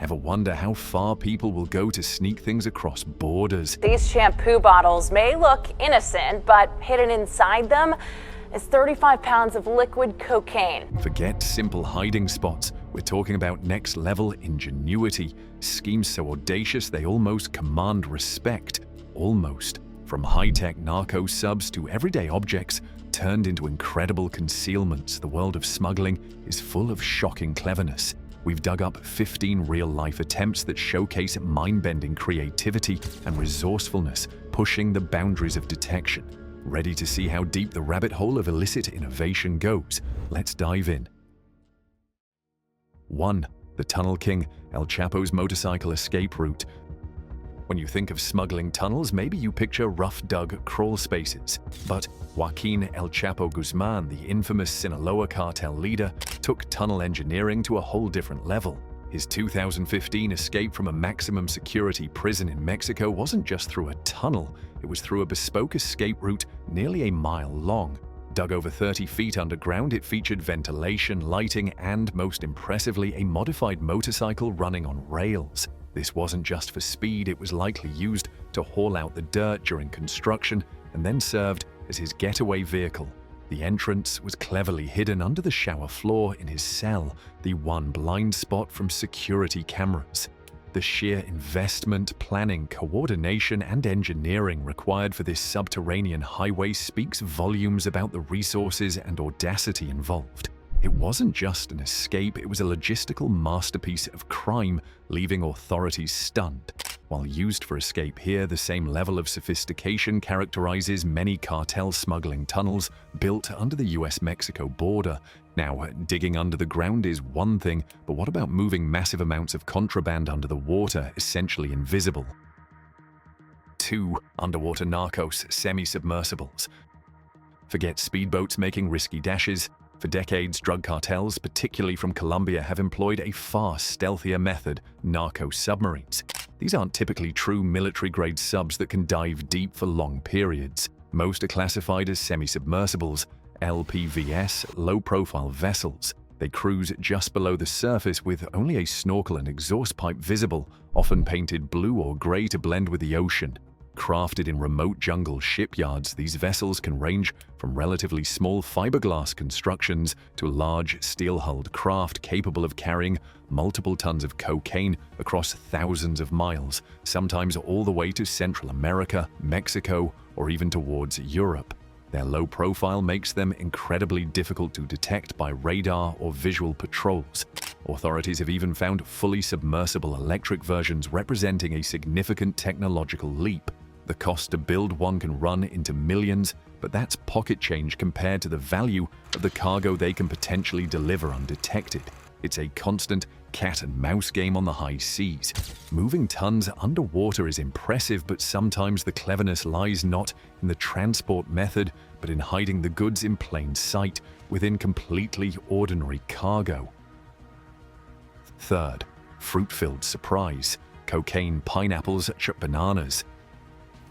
Ever wonder how far people will go to sneak things across borders? These shampoo bottles may look innocent, but hidden inside them is 35 pounds of liquid cocaine. Forget simple hiding spots. We're talking about next-level ingenuity. Schemes so audacious they almost command respect. Almost. From high-tech narco subs to everyday objects turned into incredible concealments, the world of smuggling is full of shocking cleverness. We've dug up 15 real-life attempts that showcase mind-bending creativity and resourcefulness, pushing the boundaries of detection. Ready to see how deep the rabbit hole of illicit innovation goes? Let's dive in. 1. The Tunnel King, El Chapo's motorcycle escape route. When you think of smuggling tunnels, maybe you picture rough-dug crawl spaces. But Joaquin El Chapo Guzman, the infamous Sinaloa cartel leader, took tunnel engineering to a whole different level. His 2015 escape from a maximum security prison in Mexico wasn't just through a tunnel, it was through a bespoke escape route nearly a mile long. Dug over 30 feet underground, it featured ventilation, lighting, and, most impressively, a modified motorcycle running on rails. This wasn't just for speed, it was likely used to haul out the dirt during construction and then served as his getaway vehicle. The entrance was cleverly hidden under the shower floor in his cell, the one blind spot from security cameras. The sheer investment, planning, coordination, and engineering required for this subterranean highway speaks volumes about the resources and audacity involved. It wasn't just an escape, it was a logistical masterpiece of crime, leaving authorities stunned. While used for escape here, the same level of sophistication characterizes many cartel smuggling tunnels built under the US-Mexico border. Now, digging under the ground is one thing, but what about moving massive amounts of contraband under the water, essentially invisible? 2. Underwater narcos, semi-submersibles. Forget speedboats making risky dashes. For decades, drug cartels, particularly from Colombia, have employed a far stealthier method: narco submarines. These aren't typically true military-grade subs that can dive deep for long periods. Most are classified as semi-submersibles, LPVS, low-profile vessels. They cruise just below the surface with only a snorkel and exhaust pipe visible, often painted blue or gray to blend with the ocean. Crafted in remote jungle shipyards, these vessels can range from relatively small fiberglass constructions to large steel-hulled craft capable of carrying multiple tons of cocaine across thousands of miles, sometimes all the way to Central America, Mexico, or even towards Europe. Their low profile makes them incredibly difficult to detect by radar or visual patrols. Authorities have even found fully submersible electric versions representing a significant technological leap. The cost to build one can run into millions, but that's pocket change compared to the value of the cargo they can potentially deliver undetected. It's a constant cat-and-mouse game on the high seas. Moving tons underwater is impressive, but sometimes the cleverness lies not in the transport method, but in hiding the goods in plain sight within completely ordinary cargo. 3. Fruit-filled surprise. Cocaine, pineapples, bananas.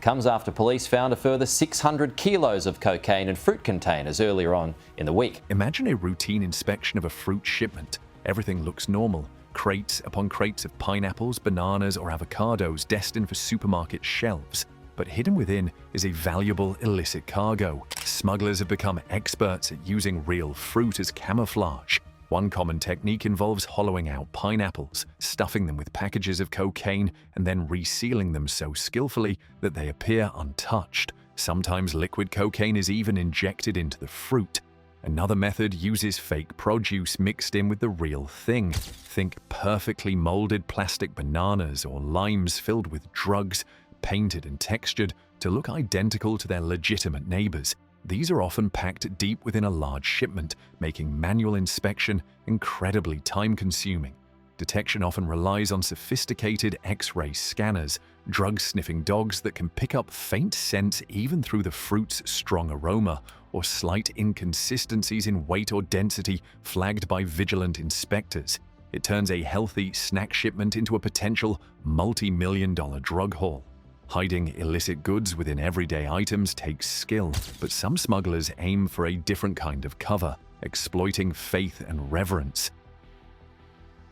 Comes after police found a further 600 kilos of cocaine in fruit containers earlier on in the week. Imagine a routine inspection of a fruit shipment. Everything looks normal. Crates upon crates of pineapples, bananas, or avocados destined for supermarket shelves. But hidden within is a valuable illicit cargo. Smugglers have become experts at using real fruit as camouflage. One common technique involves hollowing out pineapples, stuffing them with packages of cocaine, and then resealing them so skillfully that they appear untouched. Sometimes liquid cocaine is even injected into the fruit. Another method uses fake produce mixed in with the real thing. Think perfectly molded plastic bananas or limes filled with drugs, painted and textured to look identical to their legitimate neighbors. These are often packed deep within a large shipment, making manual inspection incredibly time-consuming. Detection often relies on sophisticated X-ray scanners, drug-sniffing dogs that can pick up faint scents even through the fruit's strong aroma, or slight inconsistencies in weight or density flagged by vigilant inspectors. It turns a healthy snack shipment into a potential multi-million-dollar drug haul. Hiding illicit goods within everyday items takes skill, but some smugglers aim for a different kind of cover. exploiting faith and reverence.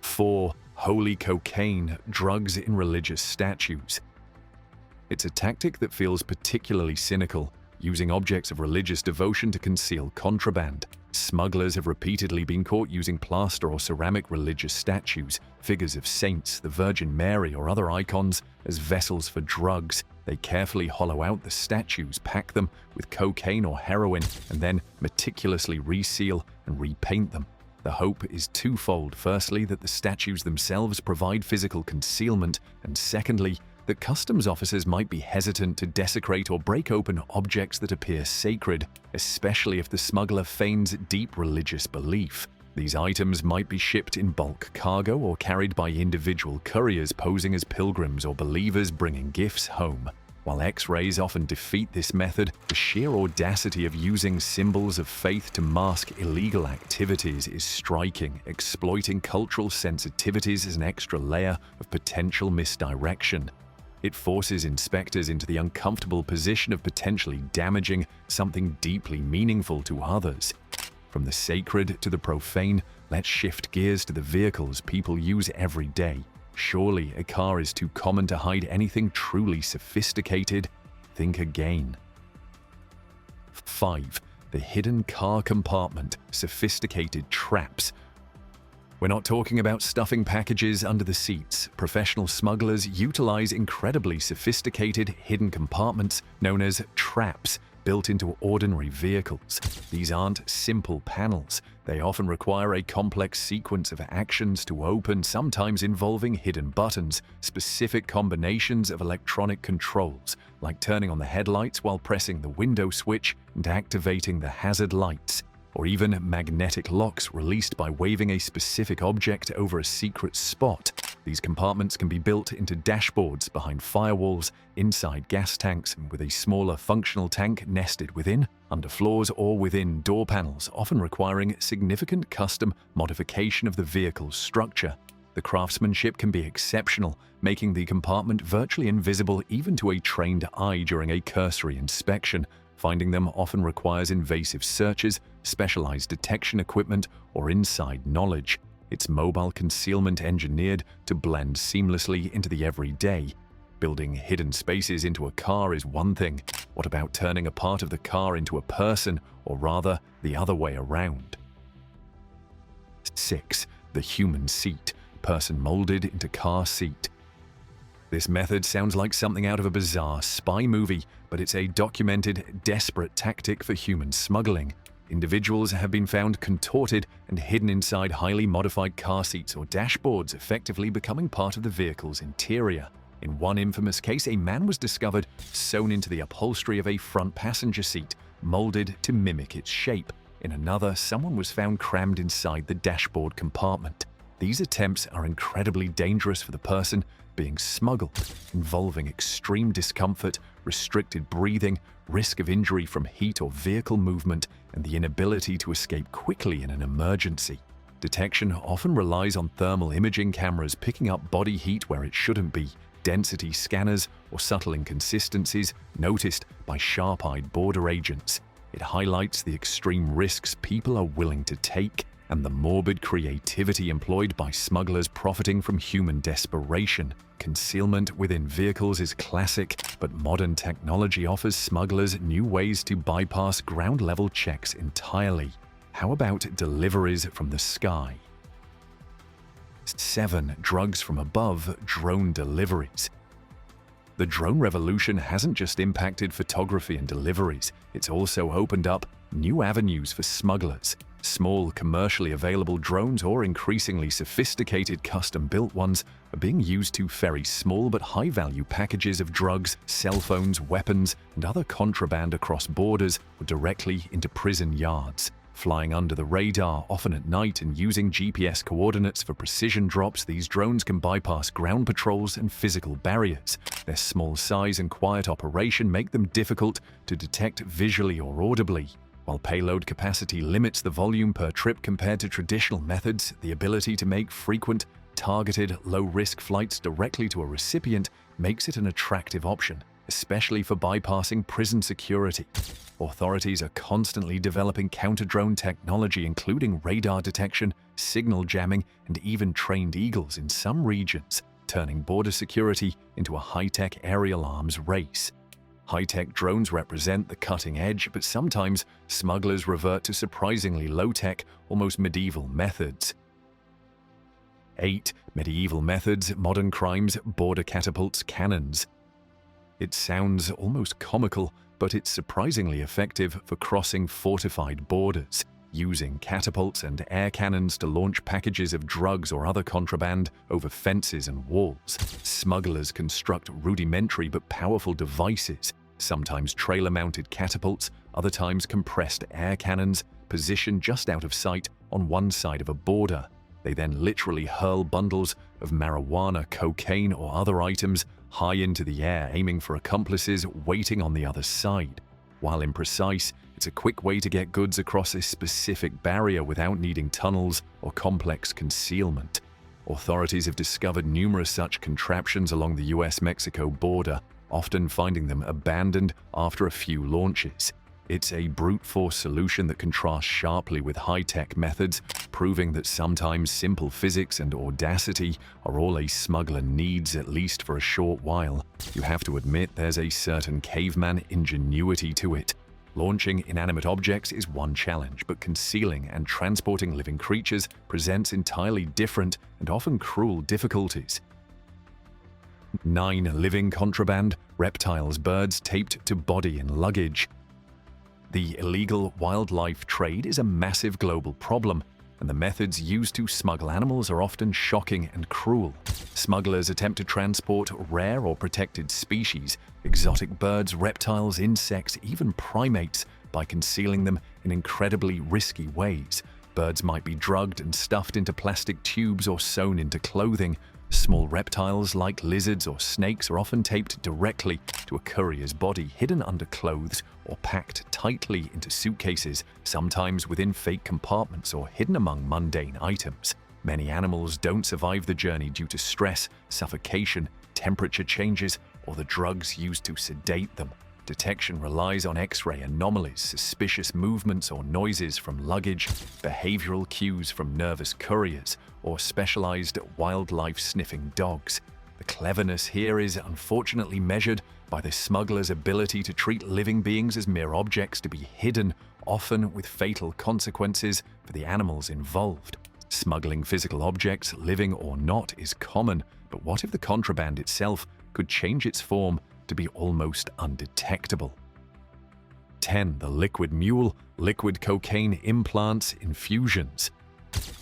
4. Holy cocaine, drugs in religious statues. It's a tactic that feels particularly cynical, using objects of religious devotion to conceal contraband. Smugglers have repeatedly been caught using plaster or ceramic religious statues, figures of saints, the Virgin Mary, or other icons as vessels for drugs. They carefully hollow out the statues, pack them with cocaine or heroin, and then meticulously reseal and repaint them. The hope is twofold. Firstly, that the statues themselves provide physical concealment, and secondly, that customs officers might be hesitant to desecrate or break open objects that appear sacred, especially if the smuggler feigns deep religious belief. These items might be shipped in bulk cargo or carried by individual couriers posing as pilgrims or believers bringing gifts home. While X-rays often defeat this method, the sheer audacity of using symbols of faith to mask illegal activities is striking, exploiting cultural sensitivities as an extra layer of potential misdirection. It forces inspectors into the uncomfortable position of potentially damaging something deeply meaningful to others. From the sacred to the profane, let's shift gears to the vehicles people use every day. Surely a car is too common to hide anything truly sophisticated? Think again. 5. The hidden car compartment, sophisticated traps. We're not talking about stuffing packages under the seats. Professional smugglers utilize incredibly sophisticated hidden compartments known as traps built into ordinary vehicles. These aren't simple panels. They often require a complex sequence of actions to open, sometimes involving hidden buttons, specific combinations of electronic controls, like turning on the headlights while pressing the window switch and activating the hazard lights, or even magnetic locks released by waving a specific object over a secret spot. These compartments can be built into dashboards, behind firewalls, inside gas tanks, and with a smaller functional tank nested within, under floors, or within door panels, often requiring significant custom modification of the vehicle's structure. The craftsmanship can be exceptional, making the compartment virtually invisible even to a trained eye during a cursory inspection. Finding them often requires invasive searches, specialized detection equipment, or inside knowledge. It's mobile concealment engineered to blend seamlessly into the everyday. Building hidden spaces into a car is one thing. What about turning a part of the car into a person, or rather, the other way around? 6. The human seat, person molded into car seat. This method sounds like something out of a bizarre spy movie, but it's a documented, desperate tactic for human smuggling. Individuals have been found contorted and hidden inside highly modified car seats or dashboards, effectively becoming part of the vehicle's interior. In one infamous case, a man was discovered sewn into the upholstery of a front passenger seat, molded to mimic its shape. In another, someone was found crammed inside the dashboard compartment. These attempts are incredibly dangerous for the person being smuggled, involving extreme discomfort, restricted breathing, risk of injury from heat or vehicle movement, and the inability to escape quickly in an emergency. Detection often relies on thermal imaging cameras picking up body heat where it shouldn't be, density scanners, or subtle inconsistencies noticed by sharp-eyed border agents. It highlights the extreme risks people are willing to take and the morbid creativity employed by smugglers profiting from human desperation. Concealment within vehicles is classic, but modern technology offers smugglers new ways to bypass ground-level checks entirely. How about deliveries from the sky? 7. Drugs from above, drone deliveries. The drone revolution hasn't just impacted photography and deliveries, it's also opened up new avenues for smugglers. Small, commercially available drones or increasingly sophisticated custom-built ones are being used to ferry small but high-value packages of drugs, cell phones, weapons, and other contraband across borders or directly into prison yards. Flying under the radar, often at night, and using GPS coordinates for precision drops, these drones can bypass ground patrols and physical barriers. Their small size and quiet operation make them difficult to detect visually or audibly. While payload capacity limits the volume per trip compared to traditional methods, the ability to make frequent, targeted, low-risk flights directly to a recipient makes it an attractive option. especially for bypassing prison security. Authorities are constantly developing counter-drone technology, including radar detection, signal jamming, and even trained eagles in some regions, turning border security into a high-tech aerial arms race. High-tech drones represent the cutting edge, but sometimes smugglers revert to surprisingly low-tech, almost medieval methods. 8. Medieval methods, modern crimes, border catapults, cannons. It sounds almost comical, but it's surprisingly effective for crossing fortified borders, using catapults and air cannons to launch packages of drugs or other contraband over fences and walls. Smugglers construct rudimentary but powerful devices, sometimes trailer-mounted catapults, other times compressed air cannons, positioned just out of sight on one side of a border. They then literally hurl bundles of marijuana, cocaine, or other items high into the air, aiming for accomplices waiting on the other side. While imprecise, it's a quick way to get goods across a specific barrier without needing tunnels or complex concealment. Authorities have discovered numerous such contraptions along the US-Mexico border, often finding them abandoned after a few launches. It's a brute force solution that contrasts sharply with high-tech methods, proving that sometimes simple physics and audacity are all a smuggler needs, at least for a short while. You have to admit there's a certain caveman ingenuity to it. Launching inanimate objects is one challenge, but concealing and transporting living creatures presents entirely different and often cruel difficulties. 9. Living contraband, reptiles, birds taped to body and luggage. The illegal wildlife trade is a massive global problem, and the methods used to smuggle animals are often shocking and cruel. Smugglers attempt to transport rare or protected species, exotic birds, reptiles, insects, even primates, by concealing them in incredibly risky ways. Birds might be drugged and stuffed into plastic tubes or sewn into clothing. Small reptiles like lizards or snakes are often taped directly to a courier's body, hidden under clothes or packed tightly into suitcases, sometimes within fake compartments or hidden among mundane items. Many animals don't survive the journey due to stress, suffocation, temperature changes, or the drugs used to sedate them. Detection relies on X-ray anomalies, suspicious movements or noises from luggage, behavioral cues from nervous couriers, or specialized wildlife-sniffing dogs. The cleverness here is unfortunately measured by the smuggler's ability to treat living beings as mere objects to be hidden, often with fatal consequences for the animals involved. Smuggling physical objects, living or not, is common, but what if the contraband itself could change its form to be almost undetectable? 10. The liquid mule, liquid cocaine implants, infusions.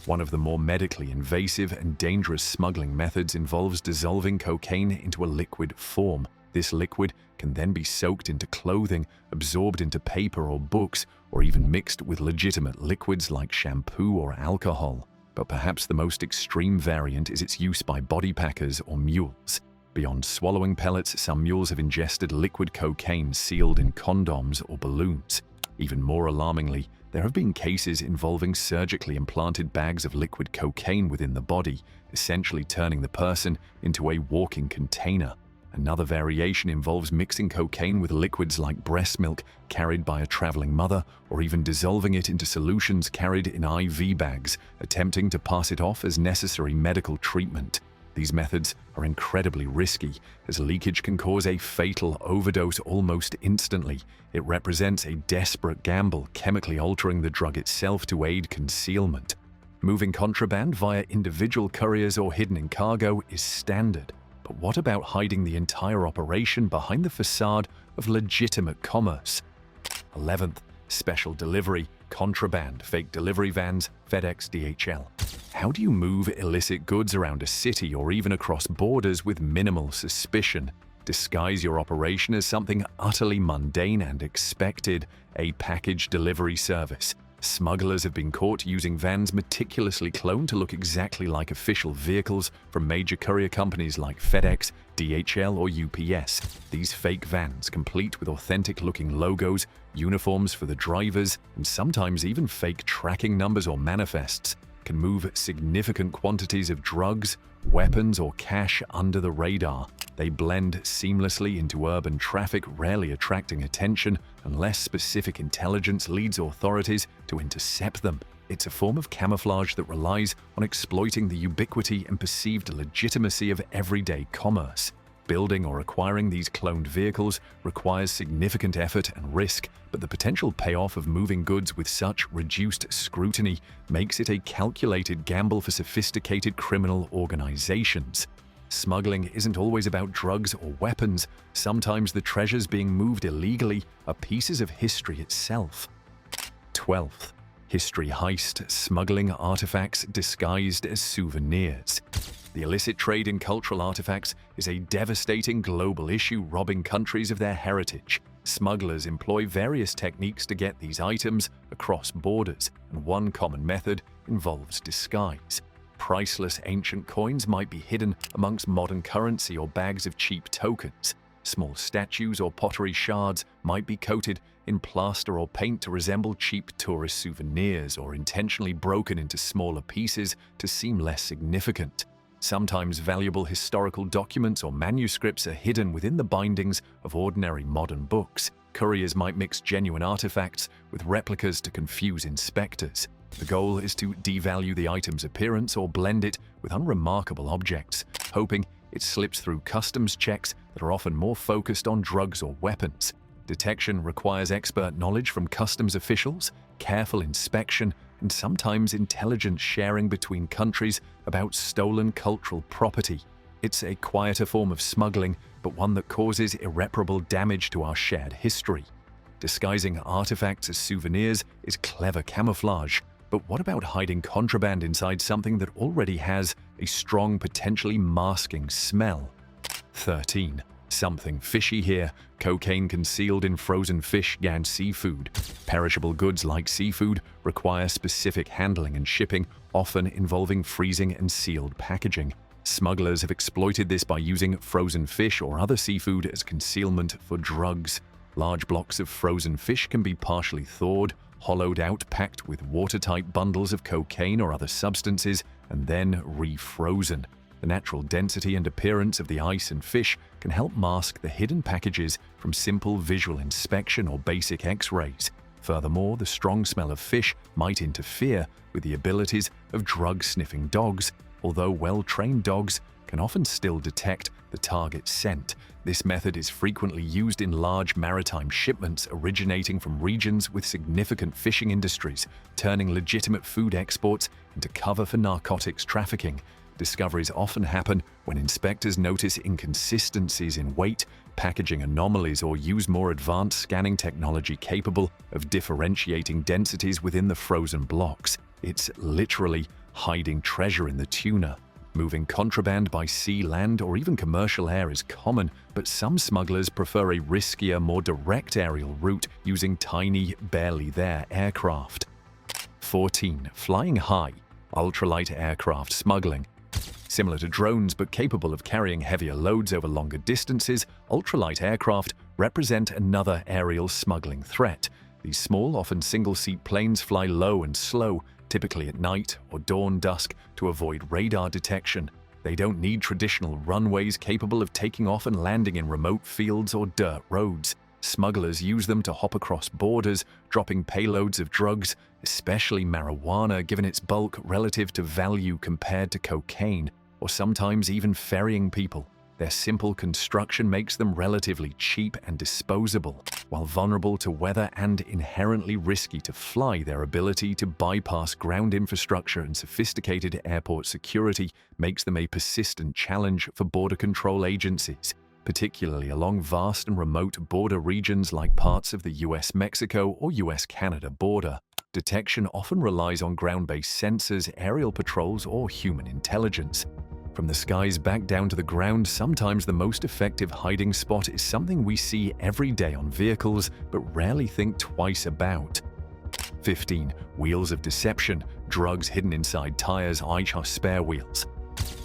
One of the more medically invasive and dangerous smuggling methods involves dissolving cocaine into a liquid form. This liquid can then be soaked into clothing, absorbed into paper or books, or even mixed with legitimate liquids like shampoo or alcohol. But perhaps the most extreme variant is its use by body packers or mules. Beyond swallowing pellets, some mules have ingested liquid cocaine sealed in condoms or balloons. Even more alarmingly, there have been cases involving surgically implanted bags of liquid cocaine within the body, essentially turning the person into a walking container. Another variation involves mixing cocaine with liquids like breast milk carried by a traveling mother, or even dissolving it into solutions carried in IV bags, attempting to pass it off as necessary medical treatment. These methods are incredibly risky, as leakage can cause a fatal overdose almost instantly. It represents a desperate gamble, chemically altering the drug itself to aid concealment. Moving contraband via individual couriers or hidden in cargo is standard. But what about hiding the entire operation behind the facade of legitimate commerce? 11th, special delivery, contraband, fake delivery vans, FedEx, DHL. How do you move illicit goods around a city or even across borders with minimal suspicion? Disguise your operation as something utterly mundane and expected, a package delivery service. Smugglers have been caught using vans meticulously cloned to look exactly like official vehicles from major courier companies like FedEx, DHL, or UPS. These fake vans, complete with authentic-looking logos, uniforms for the drivers, and sometimes even fake tracking numbers or manifests, can move significant quantities of drugs, weapons, or cash under the radar. They blend seamlessly into urban traffic, rarely attracting attention unless specific intelligence leads authorities to intercept them. It's a form of camouflage that relies on exploiting the ubiquity and perceived legitimacy of everyday commerce. Building or acquiring these cloned vehicles requires significant effort and risk, but the potential payoff of moving goods with such reduced scrutiny makes it a calculated gamble for sophisticated criminal organizations. Smuggling isn't always about drugs or weapons. Sometimes the treasures being moved illegally are pieces of history itself. 12th. History heist, smuggling artifacts disguised as souvenirs. The illicit trade in cultural artifacts is a devastating global issue, robbing countries of their heritage. Smugglers employ various techniques to get these items across borders, and one common method involves disguise. Priceless ancient coins might be hidden amongst modern currency or bags of cheap tokens. Small statues or pottery shards might be coated in plaster or paint to resemble cheap tourist souvenirs, or intentionally broken into smaller pieces to seem less significant. Sometimes valuable historical documents or manuscripts are hidden within the bindings of ordinary modern books. Couriers might mix genuine artifacts with replicas to confuse inspectors. The goal is to devalue the item's appearance or blend it with unremarkable objects, hoping it slips through customs checks that are often more focused on drugs or weapons. Detection requires expert knowledge from customs officials, careful inspection, and sometimes intelligence sharing between countries about stolen cultural property. It's a quieter form of smuggling, but one that causes irreparable damage to our shared history. Disguising artifacts as souvenirs is clever camouflage, but what about hiding contraband inside something that already has a strong, potentially masking smell? 13. Something fishy here. Cocaine concealed in frozen fish and seafood. Perishable goods like seafood require specific handling and shipping, often involving freezing and sealed packaging. Smugglers have exploited this by using frozen fish or other seafood as concealment for drugs. Large blocks of frozen fish can be partially thawed, hollowed out, packed with watertight bundles of cocaine or other substances, and then refrozen. The natural density and appearance of the ice and fish can help mask the hidden packages from simple visual inspection or basic X-rays. Furthermore, the strong smell of fish might interfere with the abilities of drug-sniffing dogs, although well-trained dogs can often still detect the target scent. This method is frequently used in large maritime shipments originating from regions with significant fishing industries, turning legitimate food exports into cover for narcotics trafficking. Discoveries often happen when inspectors notice inconsistencies in weight, packaging anomalies, or use more advanced scanning technology capable of differentiating densities within the frozen blocks. It's literally hiding treasure in the tuna. Moving contraband by sea, land, or even commercial air is common, but some smugglers prefer a riskier, more direct aerial route using tiny, barely there aircraft. 14. Flying high. Ultralight aircraft smuggling. Similar to drones but capable of carrying heavier loads over longer distances, ultralight aircraft represent another aerial smuggling threat. These small, often single-seat planes fly low and slow, typically at night or dawn-dusk, to avoid radar detection. They don't need traditional runways capable of taking off and landing in remote fields or dirt roads. Smugglers use them to hop across borders, dropping payloads of drugs, especially marijuana given its bulk relative to value compared to cocaine, or sometimes even ferrying people. Their simple construction makes them relatively cheap and disposable. While vulnerable to weather and inherently risky to fly, their ability to bypass ground infrastructure and sophisticated airport security makes them a persistent challenge for border control agencies, particularly along vast and remote border regions like parts of the US-Mexico or US-Canada border. Detection often relies on ground-based sensors, aerial patrols, or human intelligence. From the skies back down to the ground, sometimes the most effective hiding spot is something we see every day on vehicles but rarely think twice about. 15. Wheels of deception. Drugs hidden inside tires, i.e. spare wheels.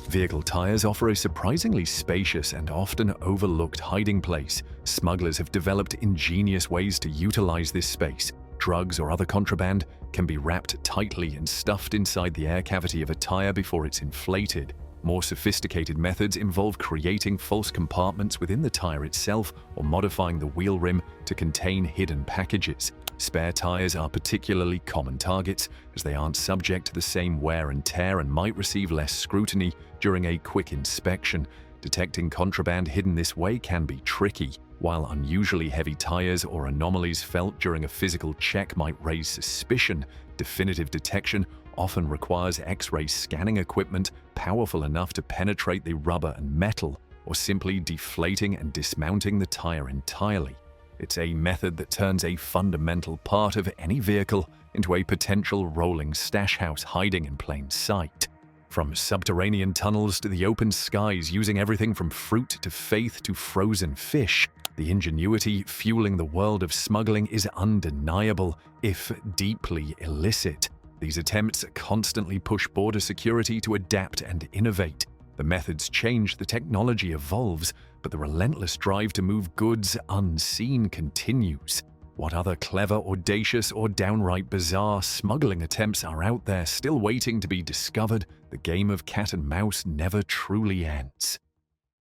Vehicle tires offer a surprisingly spacious and often overlooked hiding place. Smugglers have developed ingenious ways to utilize this space. Drugs or other contraband can be wrapped tightly and stuffed inside the air cavity of a tire before it's inflated. More sophisticated methods involve creating false compartments within the tire itself or modifying the wheel rim to contain hidden packages. Spare tires are particularly common targets, as they aren't subject to the same wear and tear and might receive less scrutiny during a quick inspection. Detecting contraband hidden this way can be tricky. While unusually heavy tires or anomalies felt during a physical check might raise suspicion, definitive detection often requires X-ray scanning equipment powerful enough to penetrate the rubber and metal, or simply deflating and dismounting the tire entirely. It's a method that turns a fundamental part of any vehicle into a potential rolling stash house hiding in plain sight. From subterranean tunnels to the open skies, using everything from fruit to faith to frozen fish, the ingenuity fueling the world of smuggling is undeniable, if deeply illicit. These attempts constantly push border security to adapt and innovate. The methods change, the technology evolves, but the relentless drive to move goods unseen continues. What other clever, audacious, or downright bizarre smuggling attempts are out there still waiting to be discovered? The game of cat and mouse never truly ends.